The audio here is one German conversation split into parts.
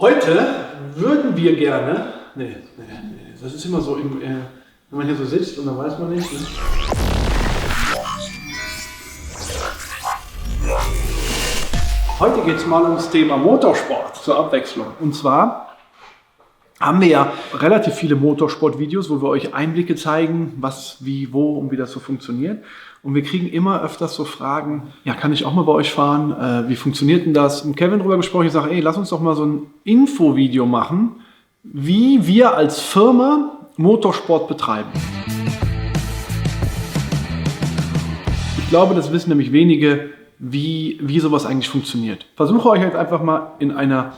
Heute würden wir gerne, das ist immer so, wenn man hier so sitzt und dann weiß man nicht. Ne? Heute geht es mal ums Thema Motorsport zur Abwechslung. Und zwar haben wir ja relativ viele Motorsport-Videos, wo wir euch Einblicke zeigen, was, wie, wo und wie das so funktioniert. Und wir kriegen immer öfters so Fragen, ja, kann ich auch mal bei euch fahren? Wie funktioniert denn das? Mit Kevin drüber gesprochen, ich sage, lass uns doch mal so ein Infovideo machen, wie wir als Firma Motorsport betreiben. Ich glaube, das wissen nämlich wenige, wie sowas eigentlich funktioniert. Versuche euch jetzt einfach mal in einer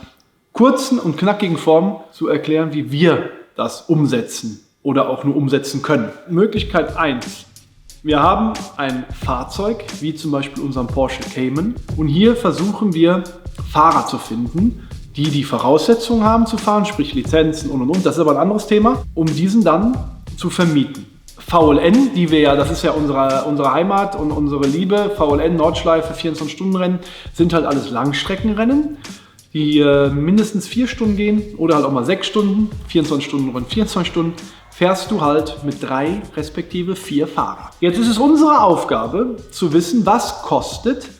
kurzen und knackigen Form zu erklären, wie wir das umsetzen oder auch nur umsetzen können. Möglichkeit 1. Wir haben ein Fahrzeug, wie zum Beispiel unseren Porsche Cayman, und hier versuchen wir Fahrer zu finden, die die Voraussetzungen haben zu fahren, sprich Lizenzen und. Das ist aber ein anderes Thema, um diesen dann zu vermieten. VLN, die wir ja, das ist ja unsere Heimat und unsere Liebe, VLN, Nordschleife, 24-Stunden-Rennen, sind halt alles Langstreckenrennen, die mindestens 4 Stunden gehen oder halt auch mal 6 Stunden, 24 Stunden Rennen, 24 Stunden, fährst du halt mit 3 respektive 4 Fahrern. Jetzt ist es unsere Aufgabe zu wissen, was kostet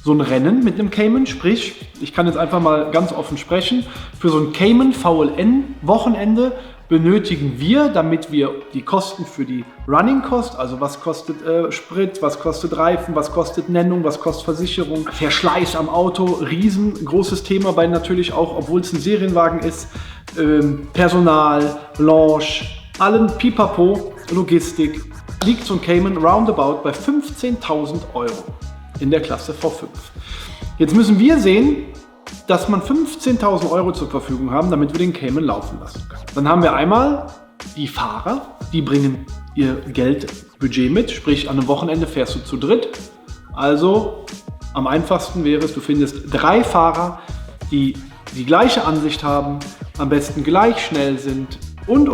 so ein Rennen mit einem Cayman, sprich, ich kann jetzt einfach mal ganz offen sprechen, für so ein Cayman VLN Wochenende benötigen wir, damit wir die Kosten für die Running Cost, also was kostet Sprit, was kostet Reifen, was kostet Nennung, was kostet Versicherung, Verschleiß am Auto, riesengroßes Thema bei natürlich auch, obwohl es ein Serienwagen ist, Personal, Launch, allen Pipapo, Logistik, liegt so ein Cayman roundabout bei 15.000 € in der Klasse V5. Jetzt müssen wir sehen, dass man 15.000 € zur Verfügung haben, damit wir den Cayman laufen lassen können. Dann haben wir einmal die Fahrer, die bringen ihr Geldbudget mit, sprich an einem Wochenende fährst du zu dritt. Also am einfachsten wäre es, du findest 3 Fahrer, die die gleiche Ansicht haben, am besten gleich schnell sind und,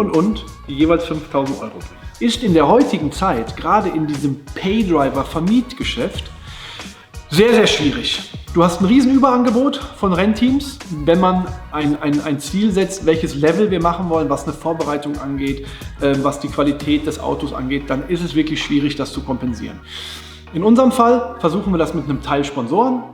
die jeweils 5.000 € bringen. Ist in der heutigen Zeit, gerade in diesem Paydriver-Vermietgeschäft, sehr, sehr schwierig. Du hast ein riesen Überangebot von Rennteams, wenn man ein Ziel setzt, welches Level wir machen wollen, was eine Vorbereitung angeht, was die Qualität des Autos angeht, dann ist es wirklich schwierig, das zu kompensieren. In unserem Fall versuchen wir das mit einem Teil Sponsoren.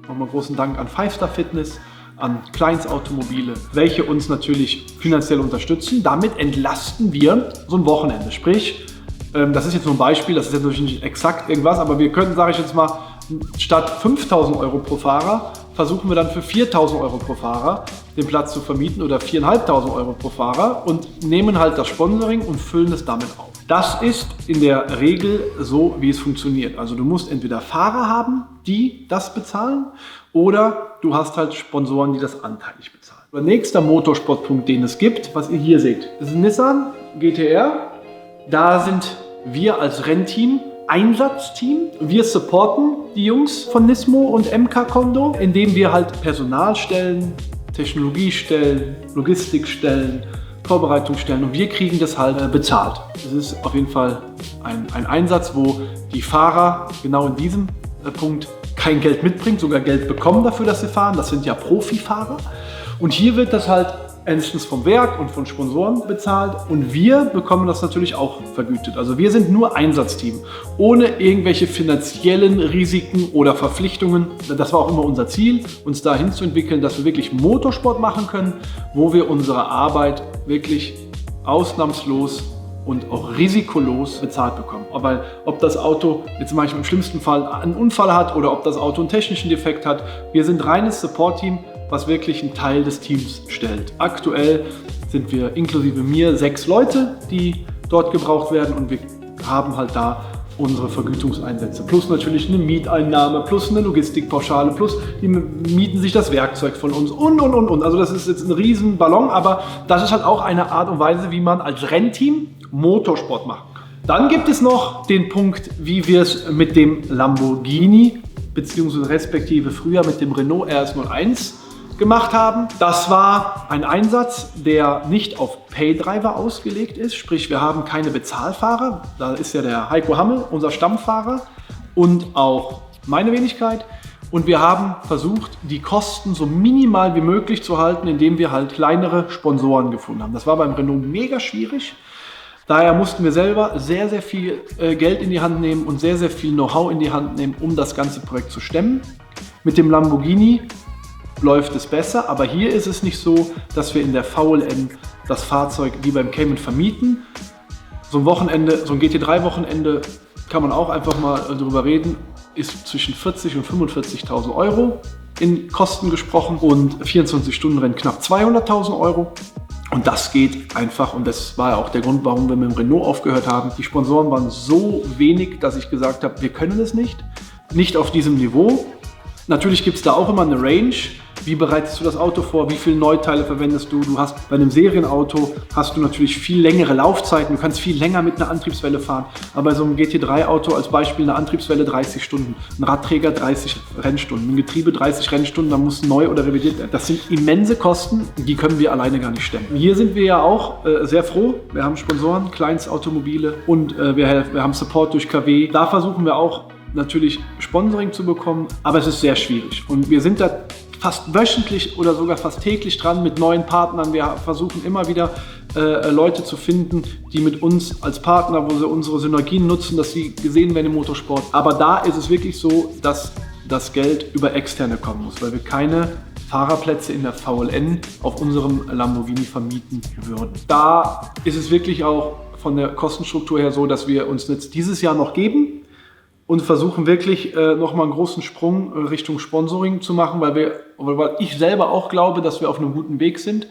Nochmal großen Dank an 5-Star Fitness, an Kleins Automobile, welche uns natürlich finanziell unterstützen. Damit entlasten wir so ein Wochenende. Sprich, das ist jetzt nur ein Beispiel, das ist jetzt natürlich nicht exakt irgendwas, aber wir könnten, sage ich jetzt mal, statt 5.000 € pro Fahrer versuchen wir dann für 4.000 € pro Fahrer den Platz zu vermieten oder 4.500 € pro Fahrer und nehmen halt das Sponsoring und füllen es damit auf. Das ist in der Regel so, wie es funktioniert. Also du musst entweder Fahrer haben, die das bezahlen, oder du hast halt Sponsoren, die das anteilig bezahlen. Der nächste Motorsportpunkt, den es gibt, was ihr hier seht, ist ein Nissan GT-R. Da sind wir als Rennteam Einsatzteam. Wir supporten die Jungs von Nismo und MK Kondo, indem wir halt Personal stellen, Technologie stellen, Logistik stellen, Vorbereitung stellen, und wir kriegen das halt bezahlt. Das ist auf jeden Fall ein Einsatz, wo die Fahrer genau in diesem Punkt kein Geld mitbringen, sogar Geld bekommen dafür, dass sie fahren. Das sind ja Profifahrer. Und hier wird das halt erstens vom Werk und von Sponsoren bezahlt, und wir bekommen das natürlich auch vergütet. Also wir sind nur Einsatzteam, ohne irgendwelche finanziellen Risiken oder Verpflichtungen. Das war auch immer unser Ziel, uns dahin zu entwickeln, dass wir wirklich Motorsport machen können, wo wir unsere Arbeit wirklich ausnahmslos und auch risikolos bezahlt bekommen. Aber ob das Auto jetzt manchmal im schlimmsten Fall einen Unfall hat oder ob das Auto einen technischen Defekt hat, wir sind reines Support-Team, was wirklich einen Teil des Teams stellt. Aktuell sind wir inklusive mir 6 Leute, die dort gebraucht werden, und wir haben halt da unsere Vergütungseinsätze. Plus natürlich eine Mieteinnahme, plus eine Logistikpauschale, plus die mieten sich das Werkzeug von uns und. Also das ist jetzt ein riesen Ballon, aber das ist halt auch eine Art und Weise, wie man als Rennteam Motorsport machen kann. Dann gibt es noch den Punkt, wie wir es mit dem Lamborghini beziehungsweise respektive früher mit dem Renault RS01 gemacht haben. Das war ein Einsatz, der nicht auf Paydriver ausgelegt ist, sprich wir haben keine Bezahlfahrer. Da ist ja der Heiko Hammel, unser Stammfahrer, und auch meine Wenigkeit. Und wir haben versucht, die Kosten so minimal wie möglich zu halten, indem wir halt kleinere Sponsoren gefunden haben. Das war beim Renault mega schwierig. Daher mussten wir selber sehr, sehr viel Geld in die Hand nehmen und sehr, sehr viel Know-how in die Hand nehmen, um das ganze Projekt zu stemmen. Mit dem Lamborghini läuft es besser, aber hier ist es nicht so, dass wir in der VLN das Fahrzeug wie beim Cayman vermieten. So ein Wochenende, so ein GT3-Wochenende kann man auch einfach mal drüber reden, ist zwischen 40.000 und 45.000 Euro in Kosten gesprochen und 24-Stunden-Rennen knapp 200.000 Euro. Und das geht einfach, und das war ja auch der Grund, warum wir mit dem Renault aufgehört haben. Die Sponsoren waren so wenig, dass ich gesagt habe, wir können es nicht auf diesem Niveau. Natürlich gibt es da auch immer eine Range. Wie bereitest du das Auto vor? Wie viele Neuteile verwendest du? Du hast bei einem Serienauto hast du natürlich viel längere Laufzeiten. Du kannst viel länger mit einer Antriebswelle fahren. Aber bei so einem GT3-Auto als Beispiel eine Antriebswelle 30 Stunden, ein Radträger 30 Rennstunden, ein Getriebe 30 Rennstunden, dann muss neu oder revidiert werden. Das sind immense Kosten, die können wir alleine gar nicht stemmen. Hier sind wir ja auch sehr froh. Wir haben Sponsoren, Kleinstautomobile und wir haben Support durch KW. Da versuchen wir auch natürlich Sponsoring zu bekommen, aber es ist sehr schwierig. Und wir sind da fast wöchentlich oder sogar fast täglich dran mit neuen Partnern. Wir versuchen immer wieder Leute zu finden, die mit uns als Partner, wo sie unsere Synergien nutzen, dass sie gesehen werden im Motorsport. Aber da ist es wirklich so, dass das Geld über Externe kommen muss, weil wir keine Fahrerplätze in der VLN auf unserem Lamborghini vermieten würden. Da ist es wirklich auch von der Kostenstruktur her so, dass wir uns jetzt dieses Jahr noch geben und versuchen wirklich nochmal einen großen Sprung Richtung Sponsoring zu machen, weil ich selber auch glaube, dass wir auf einem guten Weg sind,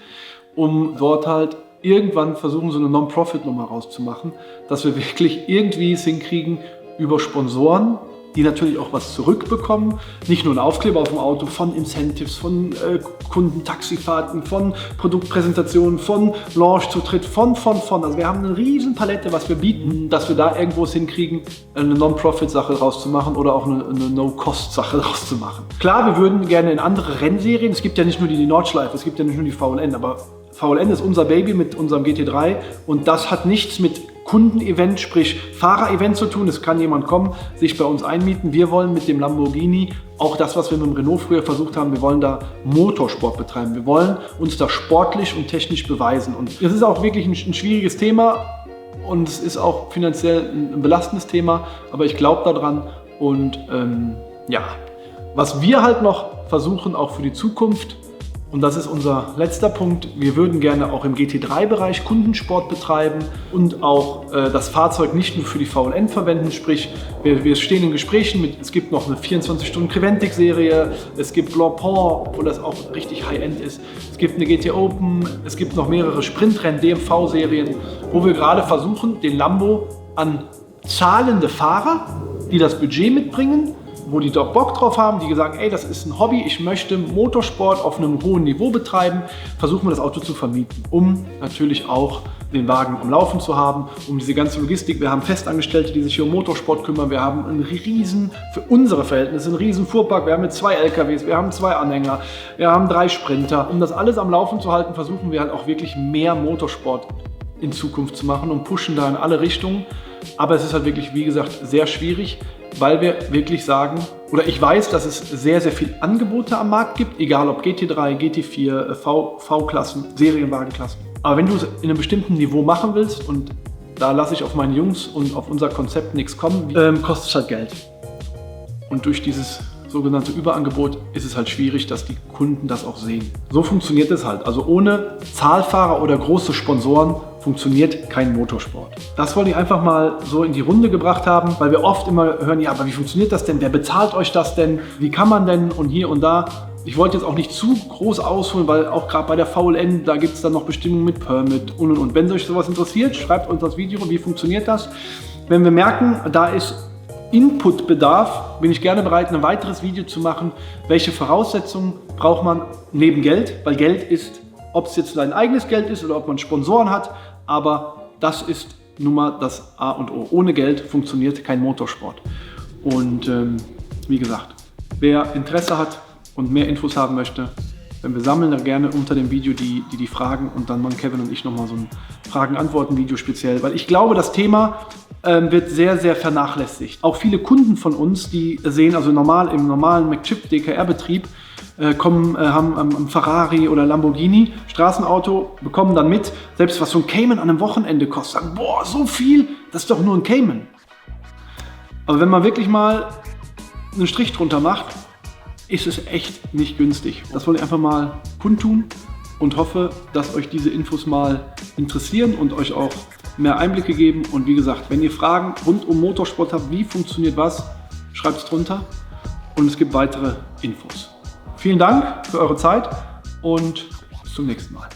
um dort halt irgendwann versuchen, so eine Non-Profit-Nummer rauszumachen, dass wir wirklich irgendwie es hinkriegen über Sponsoren, die natürlich auch was zurückbekommen, nicht nur ein Aufkleber auf dem Auto, von Incentives, von Kundentaxifahrten, von Produktpräsentationen, von Launchzutritt, von. Also wir haben eine riesen Palette, was wir bieten, dass wir da irgendwo es hinkriegen, eine Non-Profit-Sache rauszumachen oder auch eine No-Cost-Sache rauszumachen. Klar, wir würden gerne in andere Rennserien, es gibt ja nicht nur die Nordschleife, es gibt ja nicht nur die VLN, aber VLN ist unser Baby mit unserem GT3 und das hat nichts mit Kundenevent, sprich Fahrerevent zu tun. Es kann jemand kommen, sich bei uns einmieten. Wir wollen mit dem Lamborghini auch das, was wir mit dem Renault früher versucht haben, wir wollen da Motorsport betreiben. Wir wollen uns da sportlich und technisch beweisen. Und das ist auch wirklich ein schwieriges Thema und es ist auch finanziell ein belastendes Thema, aber ich glaube daran und was wir halt noch versuchen, auch für die Zukunft, und das ist unser letzter Punkt. Wir würden gerne auch im GT3-Bereich Kundensport betreiben und auch das Fahrzeug nicht nur für die VLN verwenden. Sprich, wir stehen in Gesprächen es gibt noch eine 24-Stunden-Creventic-Serie, es gibt Blancpain, wo das auch richtig High-End ist. Es gibt eine GT Open, es gibt noch mehrere Sprintrennen, DMV-Serien, wo wir gerade versuchen, den Lambo an zahlende Fahrer, die das Budget mitbringen, wo die doch Bock drauf haben, die sagen, ey, das ist ein Hobby, ich möchte Motorsport auf einem hohen Niveau betreiben, versuchen wir das Auto zu vermieten, um natürlich auch den Wagen am Laufen zu haben, um diese ganze Logistik. Wir haben Festangestellte, die sich hier um Motorsport kümmern, wir haben für unsere Verhältnisse, einen riesen Fuhrpark, wir haben mit 2 LKWs, wir haben 2 Anhänger, wir haben 3 Sprinter. Um das alles am Laufen zu halten, versuchen wir halt auch wirklich mehr Motorsport in Zukunft zu machen und pushen da in alle Richtungen. Aber es ist halt wirklich, wie gesagt, sehr schwierig, weil wir wirklich sagen, oder ich weiß, dass es sehr, sehr viel Angebote am Markt gibt, egal ob GT3, GT4, V-Klassen, Serienwagenklassen. Aber wenn du es in einem bestimmten Niveau machen willst, und da lasse ich auf meine Jungs und auf unser Konzept nichts kommen, kostet es halt Geld. Und durch dieses sogenannte Überangebot ist es halt schwierig, dass die Kunden das auch sehen. So funktioniert es halt. Also ohne Zahlfahrer oder große Sponsoren funktioniert kein Motorsport. Das wollte ich einfach mal so in die Runde gebracht haben, weil wir oft immer hören, ja, aber wie funktioniert das denn? Wer bezahlt euch das denn? Wie kann man denn? Und hier und da. Ich wollte jetzt auch nicht zu groß ausholen, weil auch gerade bei der VLN, da gibt es dann noch Bestimmungen mit Permit und. Wenn euch sowas interessiert, schreibt uns das Video, wie funktioniert das? Wenn wir merken, da ist Inputbedarf, bin ich gerne bereit, ein weiteres Video zu machen. Welche Voraussetzungen braucht man neben Geld? Weil Geld ist, ob es jetzt dein eigenes Geld ist oder ob man Sponsoren hat, aber das ist nun mal das A und O. Ohne Geld funktioniert kein Motorsport. Und wie gesagt, wer Interesse hat und mehr Infos haben möchte, Denn wir sammeln da gerne unter dem Video die Fragen und dann machen Kevin und ich nochmal so ein Fragen-Antworten-Video speziell. Weil ich glaube, das Thema wird sehr, sehr vernachlässigt. Auch viele Kunden von uns, die sehen, also im normalen McChip DKR-Betrieb, haben am Ferrari oder Lamborghini Straßenauto, bekommen dann mit, selbst was so ein Cayman an einem Wochenende kostet, sagen, boah, so viel, das ist doch nur ein Cayman. Aber wenn man wirklich mal einen Strich drunter macht, ist es echt nicht günstig. Das wollte ich einfach mal kundtun und hoffe, dass euch diese Infos mal interessieren und euch auch mehr Einblicke geben. Und wie gesagt, wenn ihr Fragen rund um Motorsport habt, wie funktioniert was, schreibt es drunter und es gibt weitere Infos. Vielen Dank für eure Zeit und bis zum nächsten Mal.